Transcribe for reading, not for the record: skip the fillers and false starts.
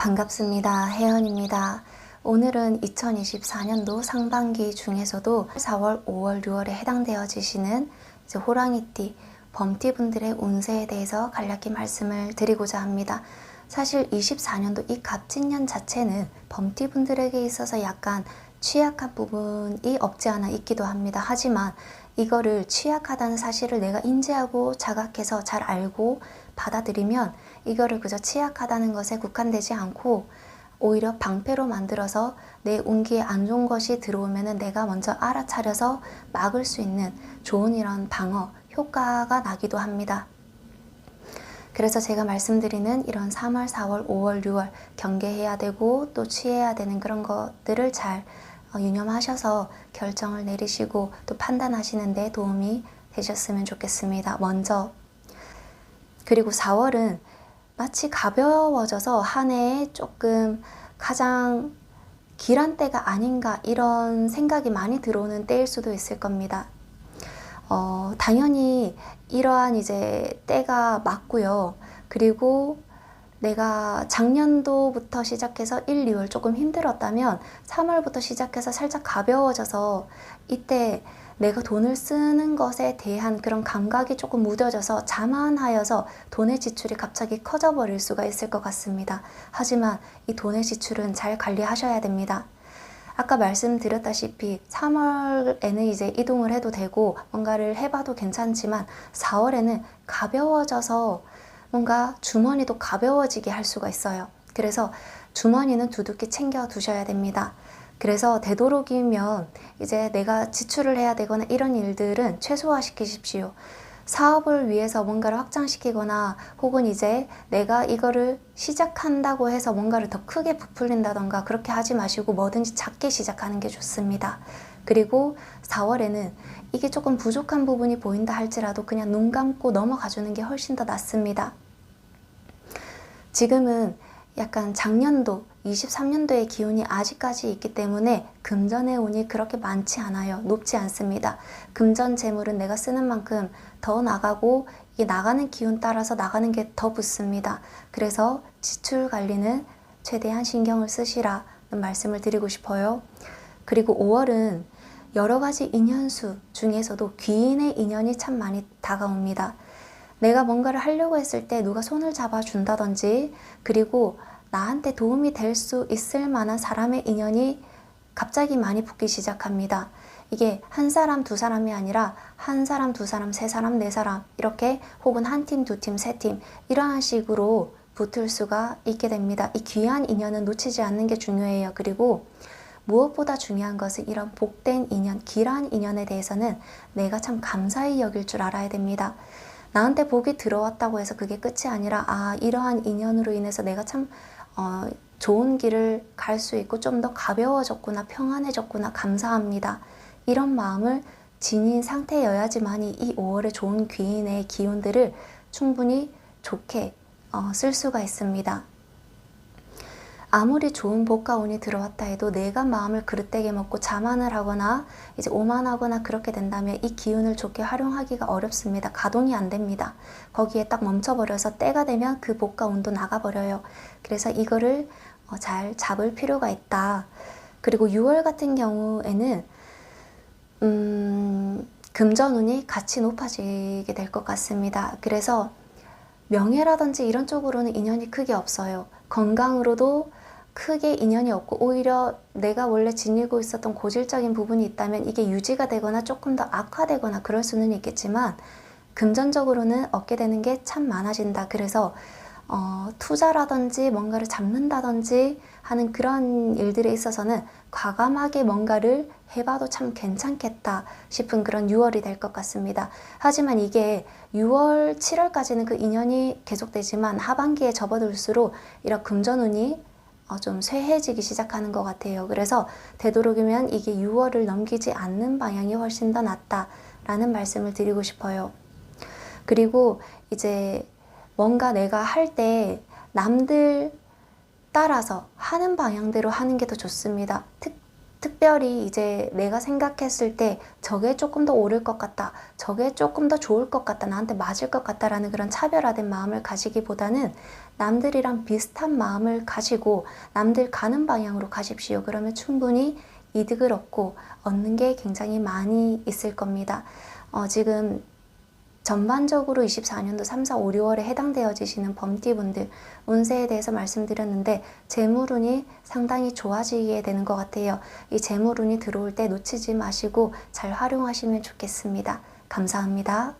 반갑습니다. 혜연입니다. 오늘은 2024년도 상반기 중에서도 4월, 5월, 6월에 해당되어지시는 호랑이띠, 범띠 분들의 운세에 대해서 간략히 말씀을 드리고자 합니다. 사실 24년도 이 갑진년 자체는 범띠 분들에게 있어서 약간 취약한 부분이 없지 않아 있기도 합니다. 하지만 이거를 취약하다는 사실을 내가 인지하고 자각해서 잘 알고 받아들이면 이거를 그저 취약하다는 것에 국한되지 않고 오히려 방패로 만들어서 내 운기에 안 좋은 것이 들어오면 내가 먼저 알아차려서 막을 수 있는 좋은 이런 방어 효과가 나기도 합니다. 그래서 제가 말씀드리는 이런 3월, 4월, 5월, 6월 경계해야 되고 또 취해야 되는 그런 것들을 잘 유념하셔서 결정을 내리시고 또 판단하시는 데 도움이 되셨으면 좋겠습니다. 먼저 그리고 4월은 마치 가벼워져서 한 해에 조금 가장 길한 때가 아닌가 이런 생각이 많이 들어오는 때일 수도 있을 겁니다. 당연히 이러한 이제 때가 맞고요. 그리고 내가 작년도부터 시작해서 1, 2월 조금 힘들었다면 3월부터 시작해서 살짝 가벼워져서 이때 내가 돈을 쓰는 것에 대한 그런 감각이 조금 무뎌져서 자만하여서 돈의 지출이 갑자기 커져 버릴 수가 있을 것 같습니다. 하지만 이 돈의 지출은 잘 관리하셔야 됩니다. 아까 말씀드렸다시피 3월에는 이제 이동을 해도 되고 뭔가를 해봐도 괜찮지만 4월에는 가벼워져서 뭔가 주머니도 가벼워지게 할 수가 있어요. 그래서 주머니는 두둑히 챙겨 두셔야 됩니다. 그래서 되도록이면 이제 내가 지출을 해야 되거나 이런 일들은 최소화시키십시오. 사업을 위해서 뭔가를 확장시키거나 혹은 이제 내가 이거를 시작한다고 해서 뭔가를 더 크게 부풀린다던가 그렇게 하지 마시고 뭐든지 작게 시작하는 게 좋습니다. 그리고 4월에는 이게 조금 부족한 부분이 보인다 할지라도 그냥 눈 감고 넘어가 주는 게 훨씬 더 낫습니다. 지금은 약간 작년도 23년도의 기운이 아직까지 있기 때문에 금전의 운이 그렇게 많지 않아요. 높지 않습니다. 금전 재물은 내가 쓰는 만큼 더 나가고 이게 나가는 기운 따라서 나가는 게 더 붙습니다. 그래서 지출 관리는 최대한 신경을 쓰시라는 말씀을 드리고 싶어요. 그리고 5월은 여러 가지 인연수 중에서도 귀인의 인연이 참 많이 다가옵니다. 내가 뭔가를 하려고 했을 때 누가 손을 잡아준다든지 그리고 나한테 도움이 될 수 있을 만한 사람의 인연이 갑자기 많이 붙기 시작합니다. 이게 한 사람, 두 사람이 아니라 한 사람, 두 사람, 세 사람, 네 사람 이렇게 혹은 한 팀, 두 팀, 세 팀 이러한 식으로 붙을 수가 있게 됩니다. 이 귀한 인연은 놓치지 않는 게 중요해요. 그리고 무엇보다 중요한 것은 이런 복된 인연, 길한 인연에 대해서는 내가 참 감사히 여길 줄 알아야 됩니다. 나한테 복이 들어왔다고 해서 그게 끝이 아니라 이러한 인연으로 인해서 내가 참 좋은 길을 갈 수 있고 좀 더 가벼워졌구나, 평안해졌구나, 감사합니다. 이런 마음을 지닌 상태여야지만이 이 5월의 좋은 귀인의 기운들을 충분히 좋게 쓸 수가 있습니다. 아무리 좋은 복과 운이 들어왔다 해도 내가 마음을 그릇되게 먹고 자만을 하거나 이제 오만하거나 그렇게 된다면 이 기운을 좋게 활용하기가 어렵습니다. 가동이 안 됩니다. 거기에 딱 멈춰버려서 때가 되면 그 복과 운도 나가버려요. 그래서 이거를 잘 잡을 필요가 있다. 그리고 6월 같은 경우에는 금전운이 같이 높아지게 될 것 같습니다. 그래서 명예라든지 이런 쪽으로는 인연이 크게 없어요. 건강으로도 크게 인연이 없고 오히려 내가 원래 지니고 있었던 고질적인 부분이 있다면 이게 유지가 되거나 조금 더 악화되거나 그럴 수는 있겠지만 금전적으로는 얻게 되는 게 참 많아진다. 그래서 투자라든지 뭔가를 잡는다든지 하는 그런 일들에 있어서는 과감하게 뭔가를 해봐도 참 괜찮겠다 싶은 그런 6월이 될 것 같습니다. 하지만 이게 6월, 7월까지는 그 인연이 계속되지만 하반기에 접어들수록 이런 금전운이 좀 쇠해지기 시작하는 것 같아요. 그래서 되도록이면 이게 6월을 넘기지 않는 방향이 훨씬 더 낫다라는 말씀을 드리고 싶어요. 그리고 이제 뭔가 내가 할 때 남들 따라서 하는 방향대로 하는 게 더 좋습니다. 특별히 이제 내가 생각했을 때 저게 조금 더 오를 것 같다, 저게 조금 더 좋을 것 같다, 나한테 맞을 것 같다라는 그런 차별화된 마음을 가지기보다는 남들이랑 비슷한 마음을 가지고 남들 가는 방향으로 가십시오. 그러면 충분히 이득을 얻는 게 굉장히 많이 있을 겁니다. 지금 전반적으로 24년도 3, 4, 5, 6월에 해당되어지시는 범띠분들 운세에 대해서 말씀드렸는데 재물운이 상당히 좋아지게 되는 것 같아요. 이 재물운이 들어올 때 놓치지 마시고 잘 활용하시면 좋겠습니다. 감사합니다.